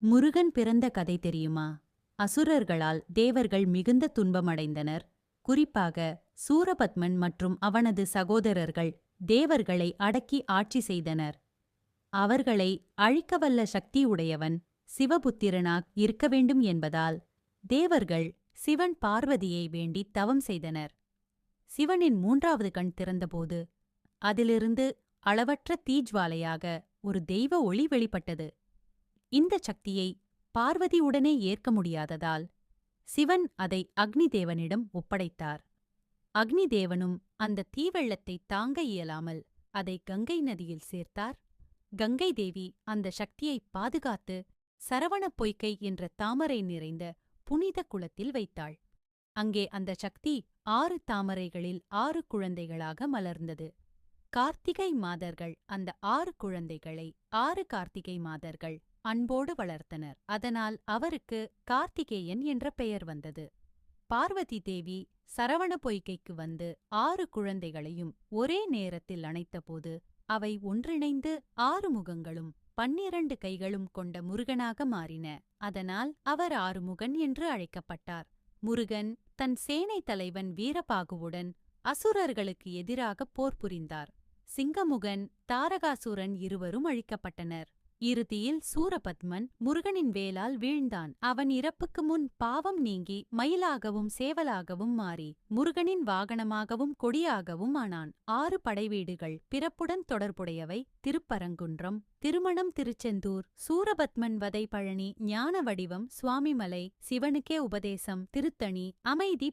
முருகன் பிறந்த கதை தெரியுமா? அசுரர்களால் தேவர்கள் மிகுந்த துன்பமடைந்தனர். குறிப்பாக சூரபத்மன் மற்றும் அவனது சகோதரர்கள் தேவர்களை அடக்கி ஆட்சி செய்தனர். அவர்களை அழிக்கவல்ல சக்தியுடையவன் சிவபுத்திரனாக இருக்க வேண்டும் என்பதால் தேவர்கள் சிவன் பார்வதியை வேண்டி தவம் செய்தனர். சிவனின் மூன்றாவது கண் திறந்தபோது அதிலிருந்து அளவற்ற தீஜ்வாலையாக ஒரு தெய்வ ஒளி வெளிப்பட்டது. இந்த சக்தியை பார்வதி உடனே ஏற்க முடியாததால் சிவன் அதை அக்னி தேவனிடம் ஒப்படைத்தார். அக்னி தேவனும் அந்த தீவெள்ளத்தை தாங்க இயலாமல் அதை கங்கை நதியில் சேர்த்தார். கங்கை தேவி அந்த சக்தியை பாதுகாத்து சரவணப் பொய்கை என்ற தாமரை நிறைந்த புனித குளத்தில் வைத்தாள். அங்கே அந்த சக்தி 6 தாமரைகளில் 6 குழந்தைகளாக மலர்ந்தது. கார்த்திகை மாதர்கள் அந்த 6 குழந்தைகளை 6 கார்த்திகை மாதர்கள் அன்போடு வளர்த்தனர். அதனால் அவருக்கு கார்த்திகேயன் என்ற பெயர் வந்தது. பார்வதி தேவி சரவண பொய்கைக்கு வந்து 6 குழந்தைகளையும் ஒரே நேரத்தில் அணைத்தபோது அவை ஒன்றிணைந்து 6 முகங்களும் 12 கைகளும் கொண்ட முருகனாக மாறின. அதனால் அவர் ஆறுமுகன் என்று அழைக்கப்பட்டார். முருகன் தன் சேனை தலைவன் வீரபாகுவுடன் அசுரர்களுக்கு எதிராக போர் புரிந்தார். சிங்கமுகன், தாரகாசுரன் இருவரும் அழிக்கப்பட்டனர். இறுதியில் சூரபத்மன் முருகனின் வேலால் வீழ்ந்தான். அவன் இறப்புக்கு முன் பாவம் நீங்கி மயிலாகவும் சேவலாகவும் மாறி முருகனின் வாகனமாகவும் கொடியாகவும் ஆனான். 6 படைவீடுகள் பிறப்புடன் தொடர்புடையவை: திருப்பரங்குன்றம், திருமணம், திருச்செந்தூர், சூரபத்மன் வதை, பழனி, ஞான வடிவம், சுவாமிமலை, சிவனுக்கே உபதேசம், திருத்தணி, அமைதி,